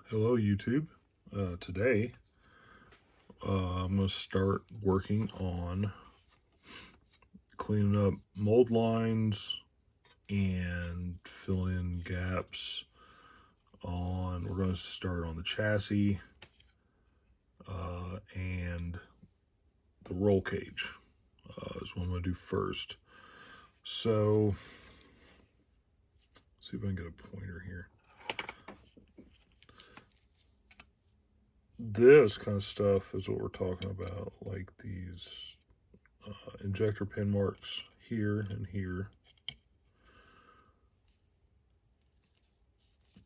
Hello YouTube. Today I'm going to start working on cleaning up mold lines and filling in gaps we're going to start on the chassis and the roll cage is what I'm going to do first. So, see if I can get a pointer here. This kind of stuff is what we're talking about, like these injector pin marks here and here.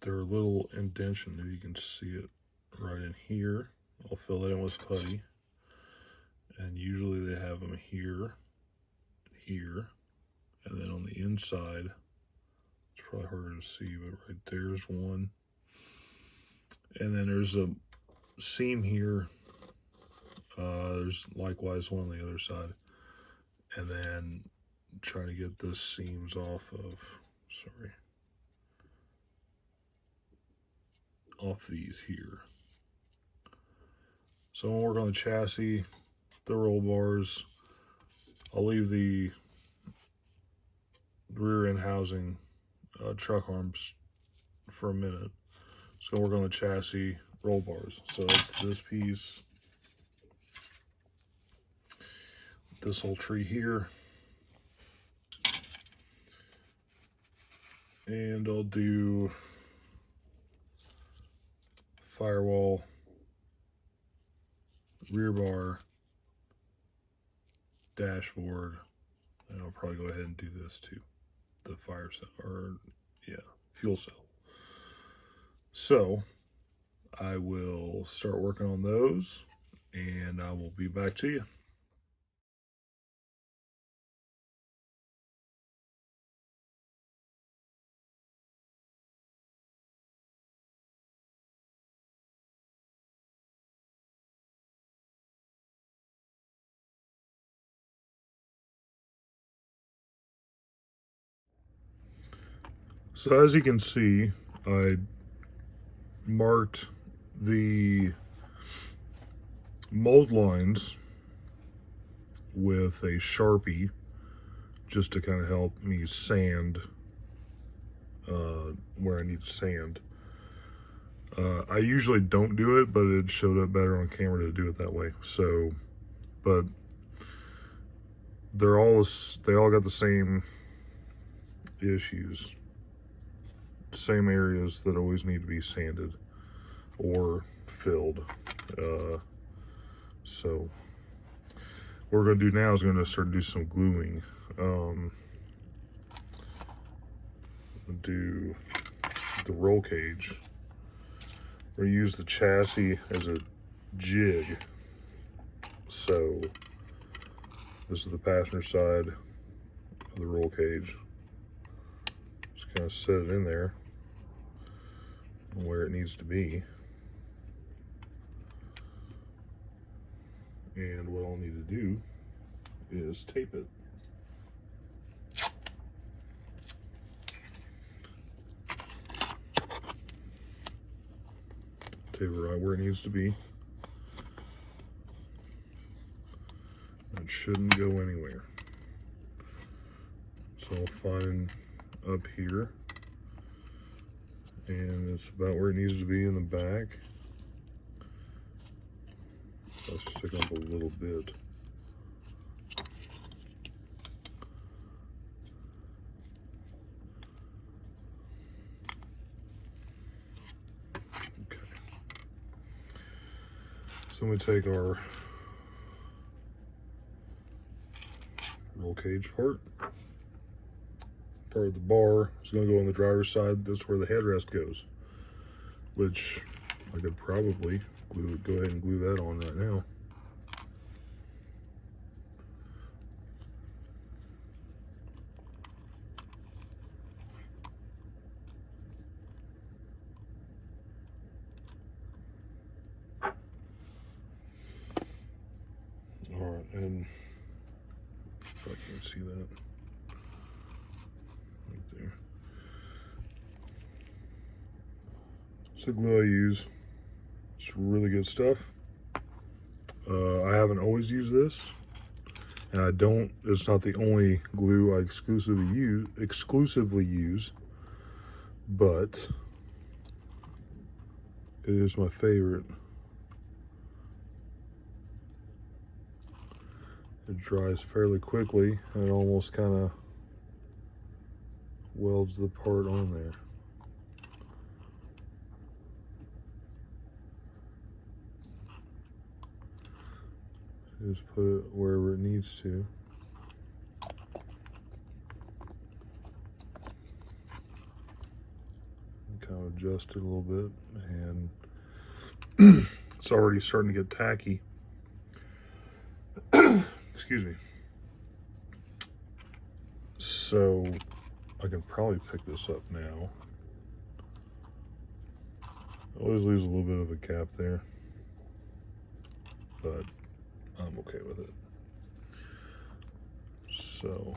They're a little indentation, if you can see it right in here. I'll fill it in with putty, and usually they have them here, here, and then on the inside, it's probably harder to see, but right there's one. And then there's a seam here. There's likewise one on the other side. And then try to get the seams off these here. So I'm going to work on the chassis, the roll bars. I'll leave the rear end housing truck arms for a minute. So we're going to work on the chassis, roll bars. So it's this piece, this whole tree here, and I'll do firewall, rear bar, dashboard, and I'll probably go ahead and do this too, the fire cell, or yeah, fuel cell. So I will start working on those and I will be back to you. So as you can see, I marked the mold lines with a Sharpie just to kind of help me sand where I need to sand. I usually don't do it, but it showed up better on camera to do it that way. So, but they all got the same issues, same areas that always need to be sanded or filled. So what we're going to do now is we're going to start to do some gluing. Do the roll cage. We're going to use the chassis as a jig. So this is the passenger side of the roll cage. Just kind of set it in there where it needs to be. And what I'll need to do is tape it. Tape it right where it needs to be. It shouldn't go anywhere. So I'll find up here, and it's about where it needs to be in the back. I'll stick up a little bit. Okay. So we take our roll cage part of the bar. It's going to go on the driver's side. That's where the headrest goes, which I could probably go ahead and glue that on right now. All right, and if I can't see that right there. It's the glue I use. It's really good stuff. I haven't always used this, and I don't. It's not the only glue I exclusively use, but it is my favorite. It dries fairly quickly, and it almost kind of welds the part on there. Just put it wherever it needs to. Kind of adjust it a little bit, and it's already starting to get tacky. Excuse me. So I can probably pick this up now. Always leaves a little bit of a gap there, but I'm okay with it. So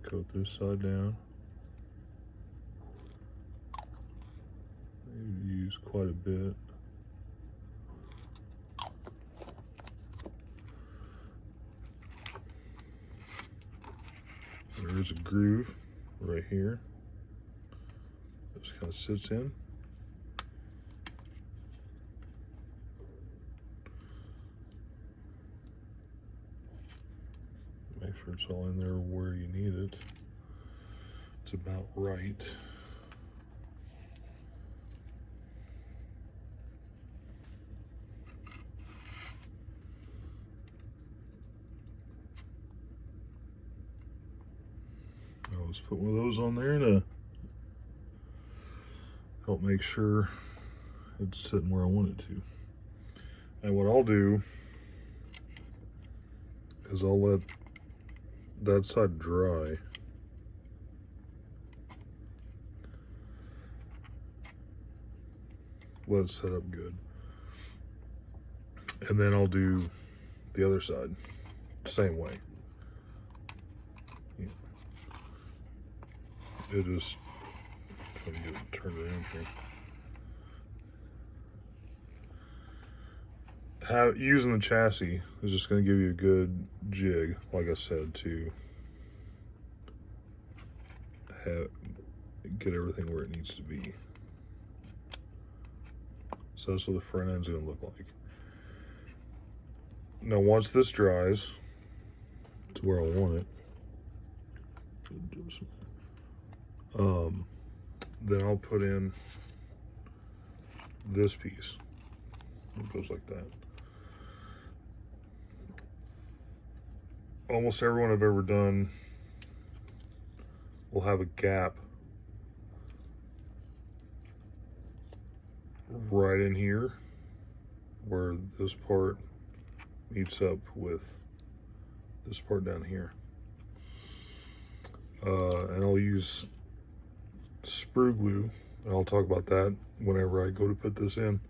coat this side down. Use quite a bit. There is a groove right here. Just kind of sits in. Make sure it's all in there where you need it. It's about right. I'll just put one of those on there to help make sure it's sitting where I want it to. And what I'll do is I'll let that side dry. Let it set up good. And then I'll do the other side, same way. It just, let me get it turned around here. Using the chassis is just going to give you a good jig, like I said, to get everything where it needs to be. So that's what the front end's going to look like. Now once this dries to where I want it, then I'll put in this piece. It goes like that. Almost everyone I've ever done will have a gap right in here where this part meets up with this part down here. And I'll use sprue glue, and I'll talk about that whenever I go to put this in,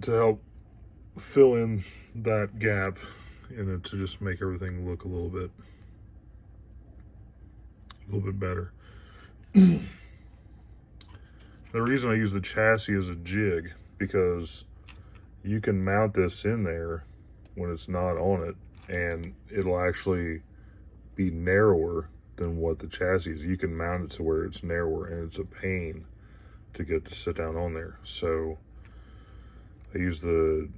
to help fill in that gap in it, to just make everything look a little bit better. The reason I use the chassis as a jig, because you can mount this in there when it's not on it, and it'll actually be narrower than what the chassis is. You can mount it to where it's narrower, and it's a pain to get to sit down on there. So I use the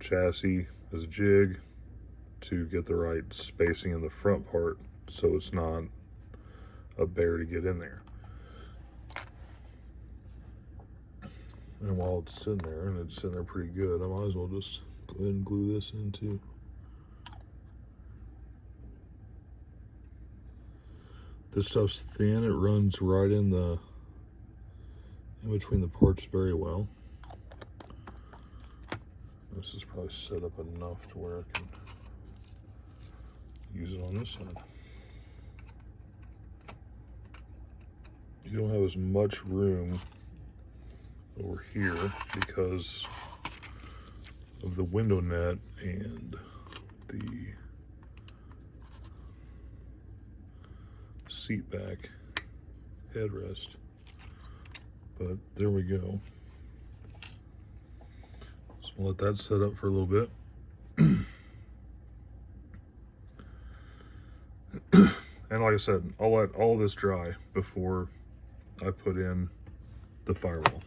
chassis as a jig to get the right spacing in the front part, so it's not a bear to get in there. And while it's sitting there, and it's sitting there pretty good, I might as well just go ahead and glue this in too. This stuff's thin, it runs right in between the parts very well. This is probably set up enough to where I can use it on this side. You don't have as much room over here because of the window net and the seat back headrest. But there we go. So we'll let that set up for a little bit. And like I said, I'll let all this dry before I put in the firewall.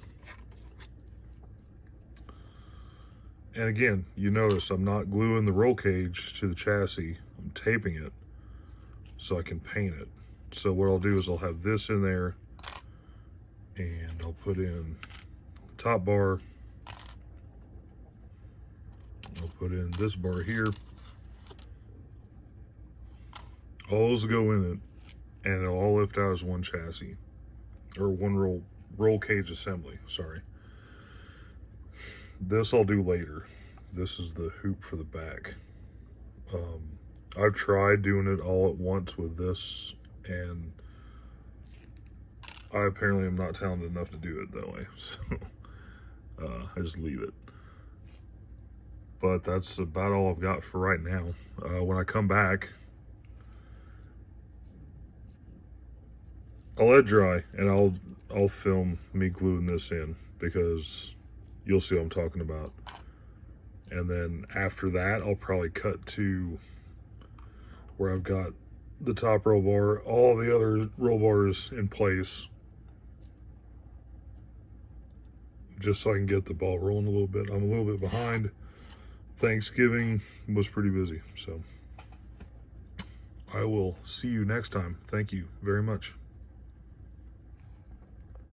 And again, you notice I'm not gluing the roll cage to the chassis. I'm taping it so I can paint it. So what I'll do is I'll have this in there, and I'll put in the top bar. I'll put in this bar here. All those go in it, and it'll all lift out as one chassis, or one roll cage assembly, sorry. This I'll do later. This is the hoop for the back. I've tried doing it all at once with this, and I apparently am not talented enough to do it that way, so I just leave it. But that's about all I've got for right now. When I come back, I'll let it dry, and I'll film me gluing this in, because you'll see what I'm talking about. And then after that, I'll probably cut to where I've got the top roll bar, all the other roll bars in place, just so I can get the ball rolling a little bit. I'm a little bit behind. Thanksgiving was pretty busy, so I will see you next time. Thank you very much.